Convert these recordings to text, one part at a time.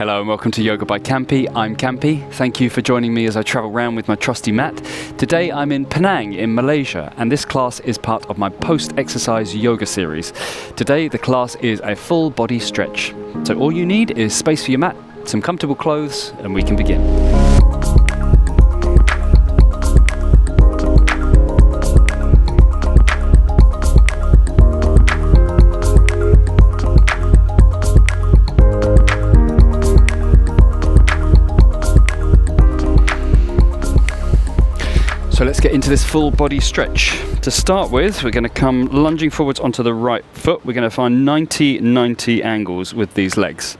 Hello and welcome to Yoga by Campy. I'm Campy. Thank you for joining me as I travel around with my trusty mat. Today I'm in Penang in Malaysia, and this class is part of my post-exercise yoga series. Today the class is a full body stretch. So all you need is space for your mat, some comfortable clothes, and we can begin. So let's get into this full body stretch. To start with, we're going to come lunging forwards onto the right foot. We're going to find 90-90 angles with these legs.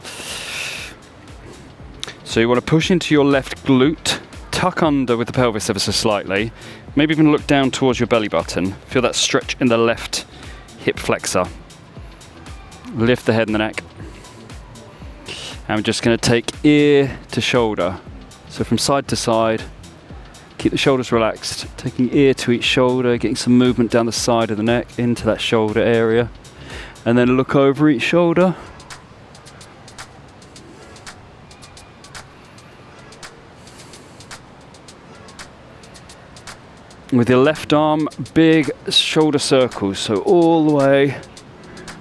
So you want to push into your left glute, tuck under with the pelvis ever so slightly, maybe even look down towards your belly button. Feel that stretch in the left hip flexor. Lift the head and the neck. And we're just going to take ear to shoulder. So from side to side. Keep the shoulders relaxed, taking ear to each shoulder, getting some movement down the side of the neck into that shoulder area, and then look over each shoulder. With your left arm, big shoulder circles, so all the way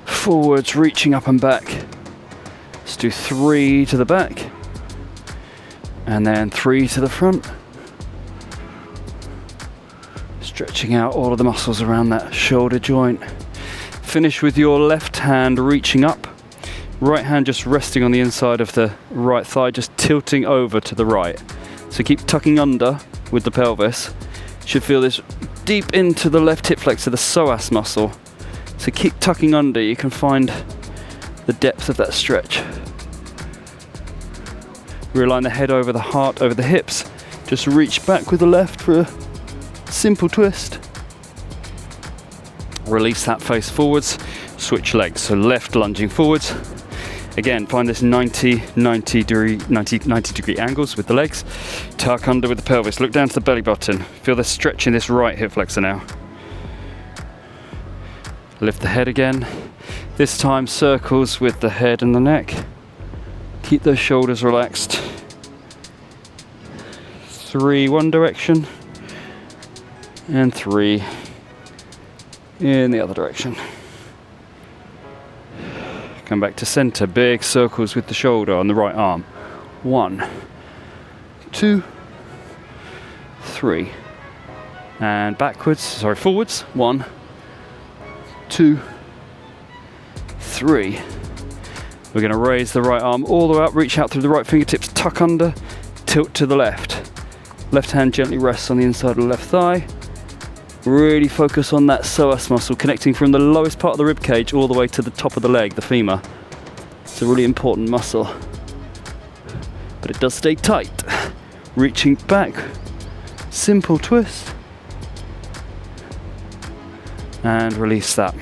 forwards, reaching up and back. Let's do 3 to the back, and then 3 to the front. Stretching out all of the muscles around that shoulder joint. Finish with your left hand reaching up. Right hand just resting on the inside of the right thigh, just tilting over to the right. So keep tucking under with the pelvis. You should feel this deep into the left hip flexor, the psoas muscle. So keep tucking under, you can find the depth of that stretch. Realign the head over the heart, over the hips. Just reach back with the left for a simple twist. Release that face forwards, switch legs. So left lunging forwards. Again, find this 90 degree angles with the legs. Tuck under with the pelvis, look down to the belly button. Feel the stretch in this right hip flexor now. Lift the head again. This time circles with the head and the neck. Keep those shoulders relaxed. 3 one direction. And 3 in the other direction. Come back to center, big circles with the shoulder on the right arm. 1, 2, 3. And forwards. 1, 2, 3. We're going to raise the right arm all the way up, reach out through the right fingertips, tuck under, tilt to the left. Left hand gently rests on the inside of the left thigh. Really focus on that psoas muscle, connecting from the lowest part of the rib cage all the way to the top of the leg, the femur. It's a really important muscle, but it does stay tight. Reaching back, simple twist, and release that.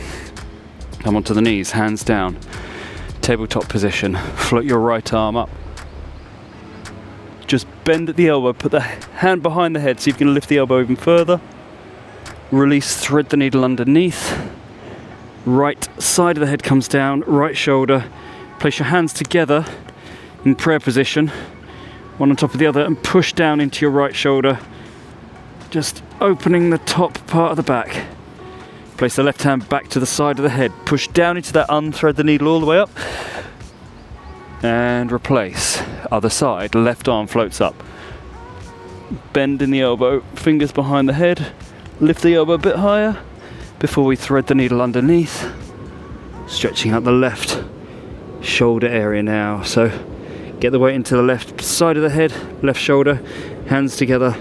Come onto the knees, hands down, tabletop position. Float your right arm up. Just bend at the elbow, put the hand behind the head so you can lift the elbow even further. Release, thread the needle underneath. Right side of the head comes down, right shoulder. Place your hands together in prayer position, one on top of the other, and push down into your right shoulder, just opening the top part of the back. Place the left hand back to the side of the head, push down into that, unthread the needle all the way up, and replace. Other side, left arm floats up. Bend in the elbow, fingers behind the head. Lift the elbow a bit higher before we thread the needle underneath. Stretching out the left shoulder area now. So get the weight into the left side of the head, left shoulder, hands together.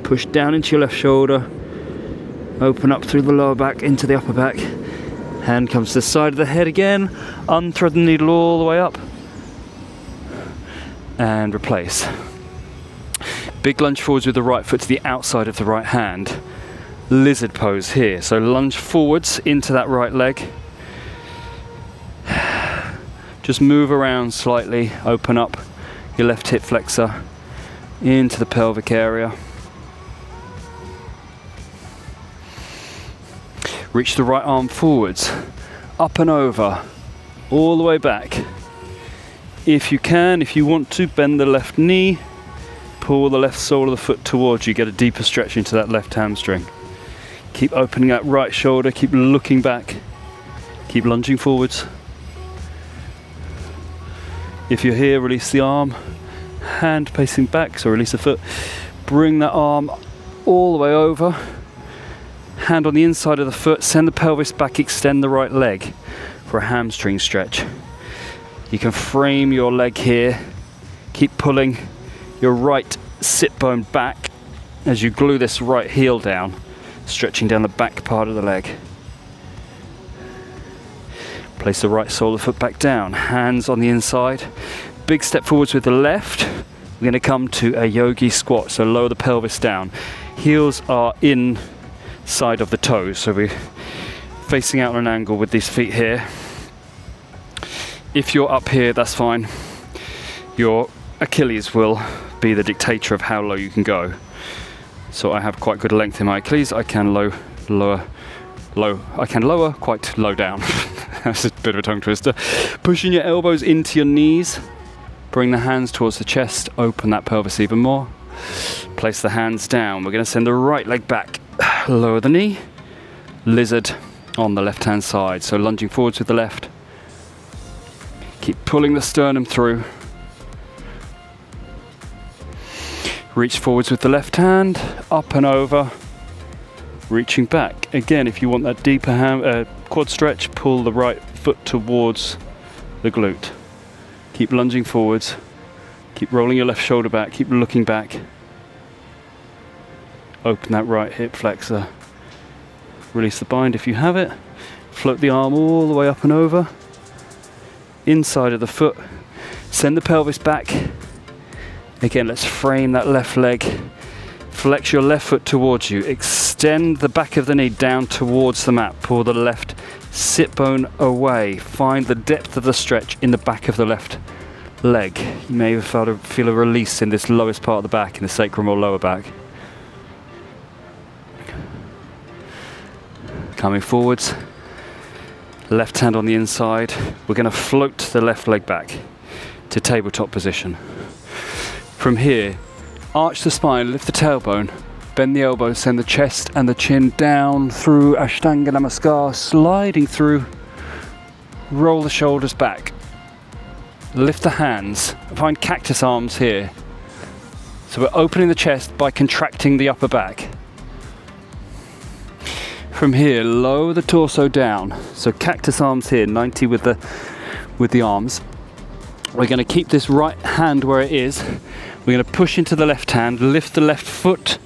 Push down into your left shoulder. Open up through the lower back into the upper back. Hand comes to the side of the head again. Unthread the needle all the way up. And replace. Big lunge forwards with the right foot to the outside of the right hand. Lizard pose here. So lunge forwards into that right leg. Just move around slightly. Open up your left hip flexor into the pelvic area. Reach the right arm forwards, up and over, all the way back. If you can, if you want to, bend the left knee, pull the left sole of the foot towards you, get a deeper stretch into that left hamstring. Keep opening that right shoulder, keep looking back, keep lunging forwards. If you're here, release the arm, hand pacing back, so release the foot. Bring that arm all the way over, hand on the inside of the foot, send the pelvis back, extend the right leg for a hamstring stretch. You can frame your leg here, keep pulling your right sit bone back as you glue this right heel down, stretching down the back part of the leg. Place the right sole of the foot back down, hands on the inside. Big step forwards with the left. We're going to come to a yogi squat, so lower the pelvis down. Heels are inside of the toes, so we're facing out on an angle with these feet here. If you're up here, that's fine. Your Achilles will be the dictator of how low you can go. So I have quite good length in my Achilles. I can lower quite low down. That's a bit of a tongue twister. Pushing your elbows into your knees. Bring the hands towards the chest. Open that pelvis even more. Place the hands down. We're going to send the right leg back. Lower the knee. Lizard on the left hand side. So lunging forwards with the left. Keep pulling the sternum through. Reach forwards with the left hand. Up and over. Reaching back. Again, if you want that deeper quad stretch, pull the right foot towards the glute. Keep lunging forwards. Keep rolling your left shoulder back. Keep looking back. Open that right hip flexor. Release the bind if you have it. Float the arm all the way up and over. Inside of the foot. Send the pelvis back. Again, let's frame that left leg. Flex your left foot towards you. Extend the back of the knee down towards the mat. Pull the left sit bone away. Find the depth of the stretch in the back of the left leg. You may feel a release in this lowest part of the back, in the sacrum or lower back. Coming forwards. Left hand on the inside. We're going to float the left leg back to tabletop position. From here, arch the spine, lift the tailbone, bend the elbows, send the chest and the chin down through Ashtanga Namaskar, sliding through, roll the shoulders back, lift the hands, find cactus arms here. So we're opening the chest by contracting the upper back. From here, lower the torso down, so cactus arms here, 90 with the arms. We're going to keep this right hand where it is. We're going to push into the left hand, lift the left foot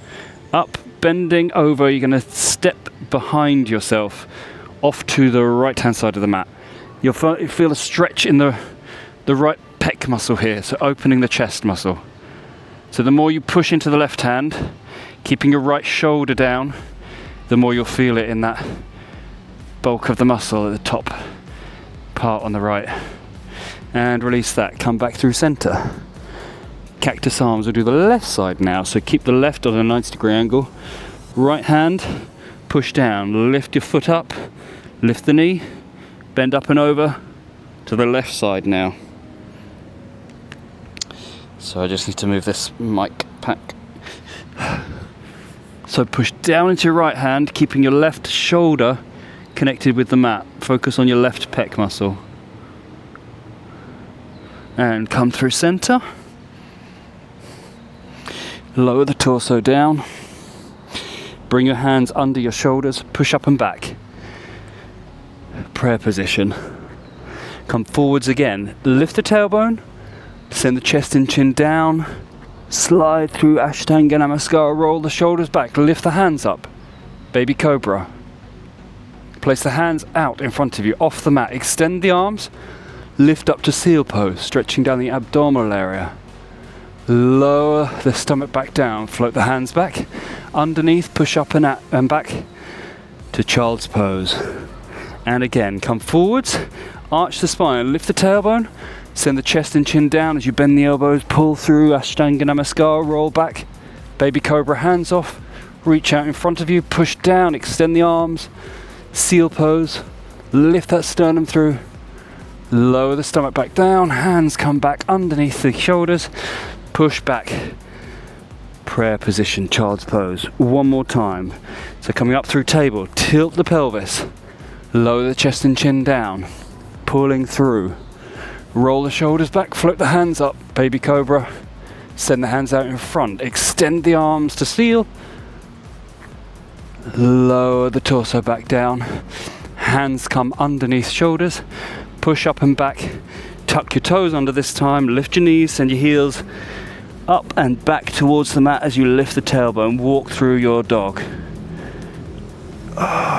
up, bending over. You're going to step behind yourself off to the right hand side of the mat. You'll feel a stretch in the right pec muscle here, so opening the chest muscle. So the more you push into the left hand, keeping your right shoulder down, the more you'll feel it in that bulk of the muscle at the top part on the right. And release that, come back through center. Cactus arms, we'll do the left side now, so keep the left on a 90-degree angle. Right hand, push down, lift your foot up, lift the knee, bend up and over to the left side now. So I just need to move this mic pack. So push down into your right hand, keeping your left shoulder connected with the mat. Focus on your left pec muscle. And come through center. Lower the torso down. Bring your hands under your shoulders. Push up and back. Prayer position. Come forwards again. Lift the tailbone. Send the chest and chin down. Slide through Ashtanga Namaskar. Roll the shoulders back. Lift the hands up. Baby Cobra. Place the hands out in front of you, off the mat. Extend the arms. Lift up to seal pose, stretching down the abdominal area. Lower the stomach back down. Float the hands back. Underneath, push up and back to child's pose. And again, come forwards. Arch the spine. Lift the tailbone. Send the chest and chin down as you bend the elbows. Pull through Ashtanga Namaskar. Roll back. Baby Cobra, hands off. Reach out in front of you. Push down. Extend the arms. Seal pose. Lift that sternum through. Lower the stomach back down, hands come back underneath the shoulders, push back. Prayer position, child's pose. One more time. So coming up through table, tilt the pelvis, lower the chest and chin down, pulling through. Roll the shoulders back, float the hands up, baby cobra. Send the hands out in front, extend the arms to seal. Lower the torso back down, hands come underneath shoulders, push up and back, tuck your toes under this time, lift your knees, send your heels up and back towards the mat as you lift the tailbone, walk through your dog.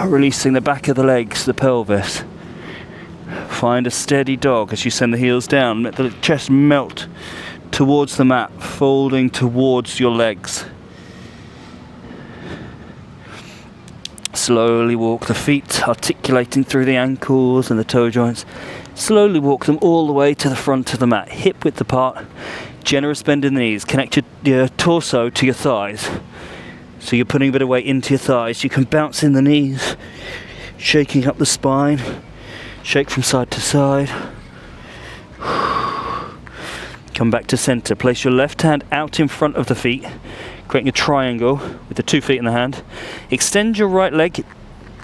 Releasing the back of the legs, the pelvis. Find a steady dog as you send the heels down, let the chest melt towards the mat, folding towards your legs. Slowly walk the feet, articulating through the ankles and the toe joints. Slowly walk them all the way to the front of the mat, hip width apart, generous bend in the knees. Connect your torso to your thighs. So you're putting a bit of weight into your thighs. You can bounce in the knees, shaking up the spine, shake from side to side. Come back to center. Place your left hand out in front of the feet, creating a triangle with the 2 feet in the hand. Extend your right leg,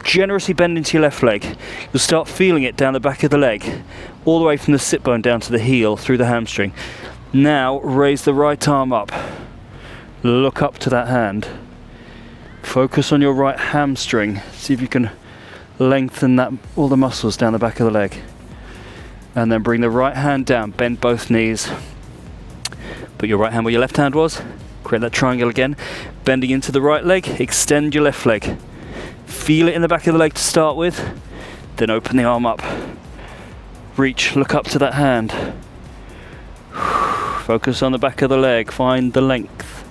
generously bend into your left leg. You'll start feeling it down the back of the leg, all the way from the sit bone down to the heel, through the hamstring. Now raise the right arm up. Look up to that hand. Focus on your right hamstring. See if you can lengthen all the muscles down the back of the leg. And then bring the right hand down, bend both knees. Put your right hand where your left hand was. Create that triangle again. Bending into the right leg, extend your left leg. Feel it in the back of the leg to start with. Then open the arm up. Reach, look up to that hand. Focus on the back of the leg, find the length.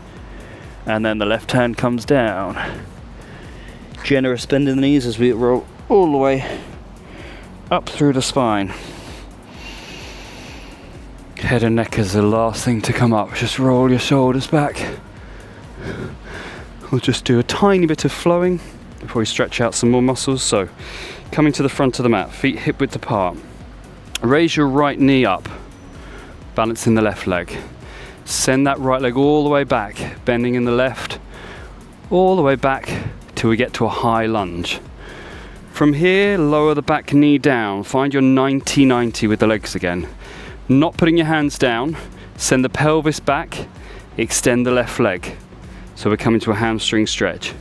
And then the left hand comes down. Generous bend in the knees as we roll all the way up through the spine. Head and neck is the last thing to come up. Just roll your shoulders back. We'll just do a tiny bit of flowing before we stretch out some more muscles. So, coming to the front of the mat, feet hip width apart. Raise your right knee up, balancing the left leg. Send that right leg all the way back, bending in the left, all the way back till we get to a high lunge. From here, lower the back knee down. Find your 90-90 with the legs again. Not putting your hands down, send the pelvis back, extend the left leg. So we're coming to a hamstring stretch.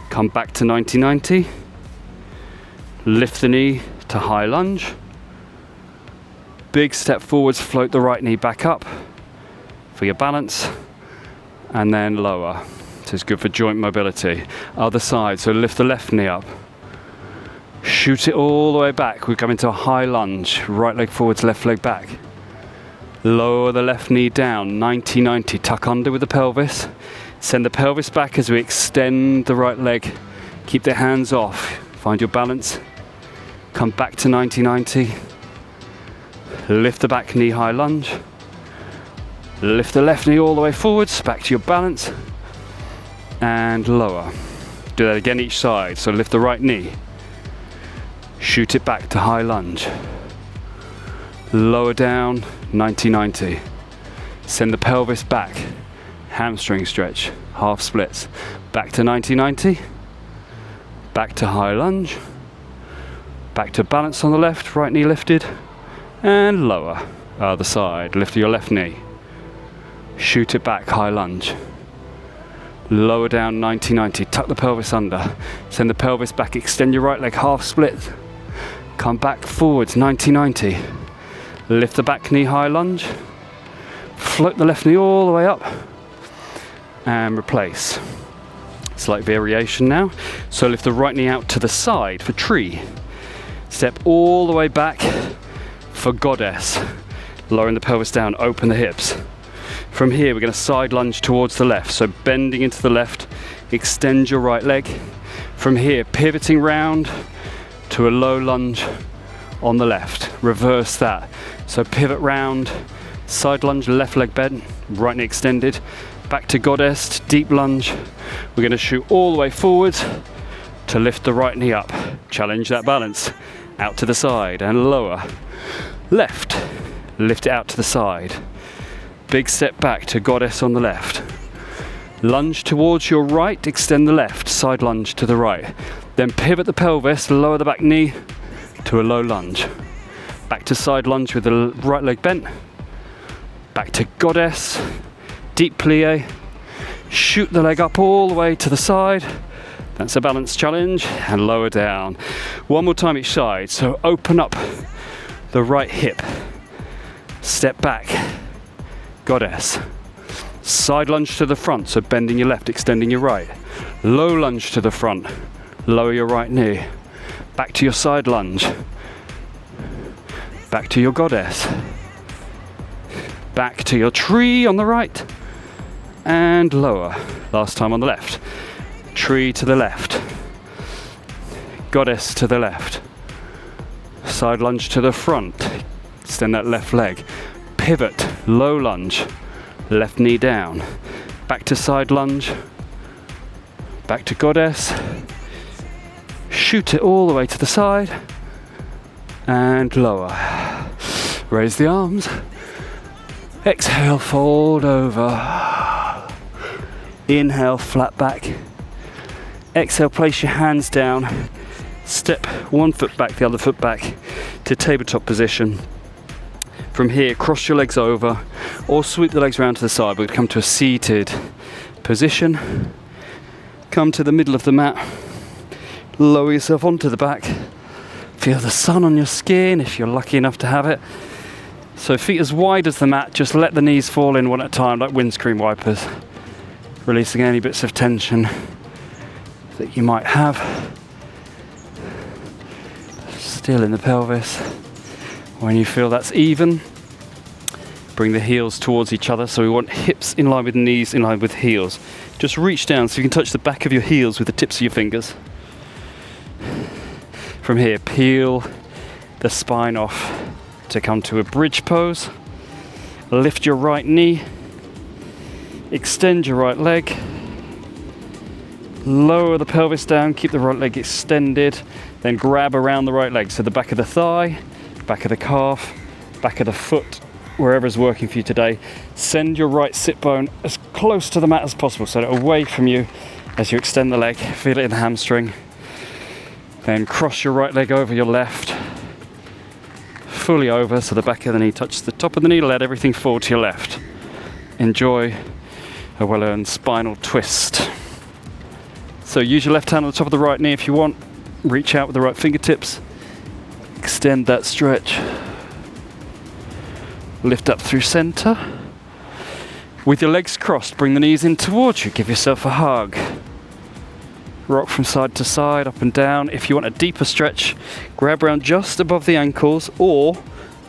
Come back to 90-90. Lift the knee to high lunge. Big step forwards, float the right knee back up for your balance, and then lower. So it's good for joint mobility. Other side, so lift the left knee up. Shoot it all the way back. We come into a high lunge. Right leg forwards, left leg back. Lower the left knee down, 90-90. Tuck under with the pelvis. Send the pelvis back as we extend the right leg. Keep the hands off. Find your balance. Come back to 90-90. Lift the back knee, high lunge. Lift the left knee all the way forwards, back to your balance. And lower. Do that again each side. So lift the right knee. Shoot it back to high lunge. Lower down, 90-90. Send the pelvis back. Hamstring stretch, half splits. Back to 90-90. Back to high lunge. Back to balance on the left, right knee lifted. And lower. Other side, lift your left knee. Shoot it back, high lunge. Lower down, 90-90. Tuck the pelvis under. Send the pelvis back, extend your right leg, half split. Come back forwards, 90-90. Lift the back knee, high lunge. Float the left knee all the way up. And replace. Slight variation now. So lift the right knee out to the side for tree. Step all the way back for goddess. Lowering the pelvis down, open the hips. From here, we're going to side lunge towards the left. So bending into the left, extend your right leg. From here, pivoting round to a low lunge on the left. Reverse that. So pivot round, side lunge, left leg bent, right knee extended. Back to goddess, deep lunge. We're going to shoot all the way forward to lift the right knee up. Challenge that balance. out to the side and lower. Left, lift it out to the side. Big step back to goddess on the left. Lunge towards your right, extend the left, side lunge to the right. Then pivot the pelvis, lower the back knee to a low lunge. Back to side lunge with the right leg bent. Back to goddess, deep plie. Shoot the leg up all the way to the side. That's a balance challenge, and lower down. One more time each side. So open up the right hip. Step back, goddess. Side lunge to the front, so bending your left, extending your right. Low lunge to the front, lower your right knee. Back to your side lunge. Back to your goddess. Back to your tree on the right. And lower. Last time on the left. Tree to the left. Goddess to the left. Side lunge to the front. Extend that left leg. Pivot, low lunge. Left knee down. Back to side lunge. Back to goddess. Shoot it all the way to the side. And lower. Raise the arms. Exhale, fold over. Inhale, flat back. Exhale, place your hands down. Step one foot back, the other foot back to tabletop position. From here, cross your legs over or sweep the legs around to the side. We'll come to a seated position. Come to the middle of the mat. Lower yourself onto the back. Feel the sun on your skin if you're lucky enough to have it. So feet as wide as the mat, just let the knees fall in one at a time like windscreen wipers. Releasing any bits of tension that you might have. Still in the pelvis. When you feel that's even, bring the heels towards each other. So we want hips in line with knees, in line with heels. Just reach down so you can touch the back of your heels with the tips of your fingers. From here, peel the spine off to come to a bridge pose. Lift your right knee. Extend your right leg. Lower the pelvis down, keep the right leg extended. Then grab around the right leg. So the back of the thigh, back of the calf, back of the foot, wherever's working for you today. Send your right sit bone as close to the mat as possible, so away from you as you extend the leg. Feel it in the hamstring. Then cross your right leg over your left. Fully over, so the back of the knee touches the top of the knee. Let everything fall to your left. Enjoy a well-earned spinal twist. So use your left hand on the top of the right knee if you want. Reach out with the right fingertips. Extend that stretch. Lift up through center. With your legs crossed, bring the knees in towards you. Give yourself a hug. Rock from side to side, up and down. If you want a deeper stretch, grab around just above the ankles or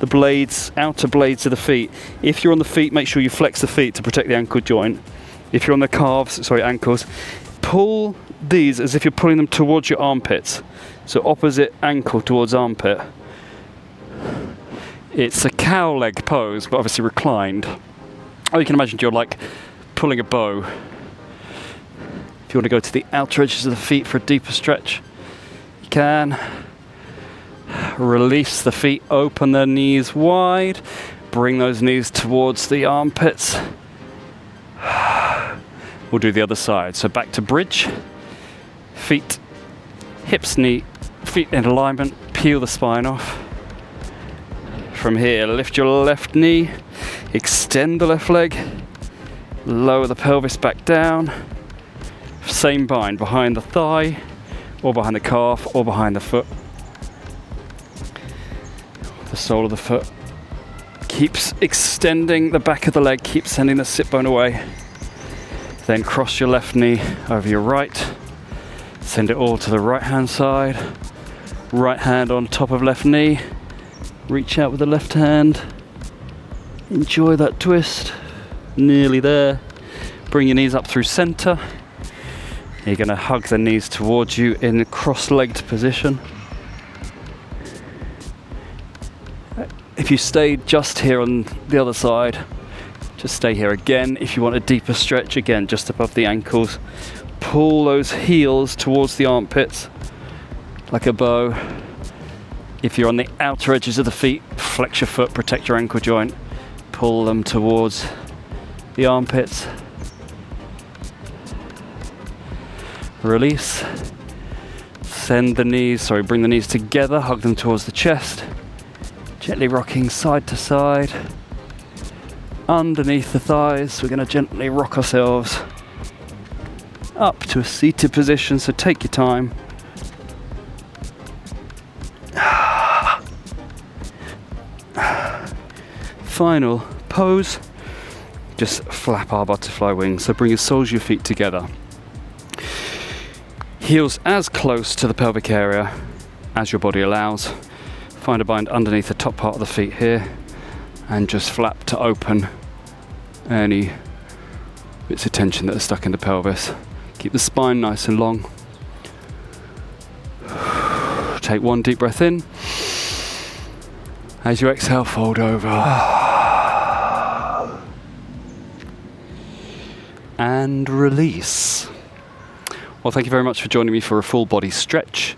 the blades, outer blades of the feet. If you're on the feet, make sure you flex the feet to protect the ankle joint. If you're on the ankles, pull these as if you're pulling them towards your armpits. So opposite ankle towards armpit. It's a cow leg pose, but obviously reclined. Or you can imagine you're like pulling a bow. If you want to go to the outer edges of the feet for a deeper stretch, you can. Release the feet, open the knees wide. Bring those knees towards the armpits. We'll do the other side. So back to bridge. Feet, hips, knee, feet in alignment. Peel the spine off. From here, lift your left knee. Extend the left leg. Lower the pelvis back down. Same bind behind the thigh, or behind the calf, or behind the foot. The sole of the foot keeps extending the back of the leg, keeps sending the sit bone away. Then cross your left knee over your right. Send it all to the right hand side. Right hand on top of left knee. Reach out with the left hand. Enjoy that twist. Nearly there. Bring your knees up through center. You're going to hug the knees towards you in cross-legged position. If you stayed just here on the other side, just stay here again. If you want a deeper stretch, again, just above the ankles. Pull those heels towards the armpits like a bow. If you're on the outer edges of the feet, flex your foot, protect your ankle joint, pull them towards the armpits. Release. Bring the knees together, hug them towards the chest. Gently rocking side to side. Underneath the thighs, we're going to gently rock ourselves up to a seated position, so take your time. Final pose, just flap our butterfly wings, so bring your soles of your feet together. Heels as close to the pelvic area as your body allows. Find a bind underneath the top part of the feet here, and just flap to open any bits of tension that are stuck in the pelvis. Keep the spine nice and long. Take one deep breath in. As you exhale, fold over. And release. Well, thank you very much for joining me for a full body stretch.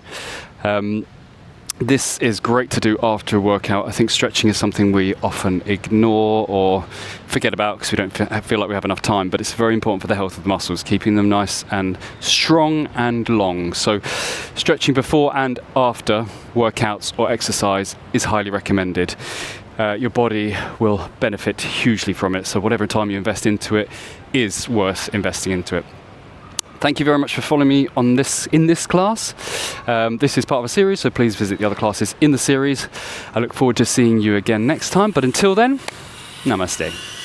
This is great to do after a workout. I think stretching is something we often ignore or forget about because we don't feel like we have enough time, but it's very important for the health of the muscles, keeping them nice and strong and long. So stretching before and after workouts or exercise is highly recommended. Your body will benefit hugely from it, so whatever time you invest into it is worth investing into it. Thank you very much for following me in this class. This is part of a series, so please visit the other classes in the series. I look forward to seeing you again next time, but until then, namaste.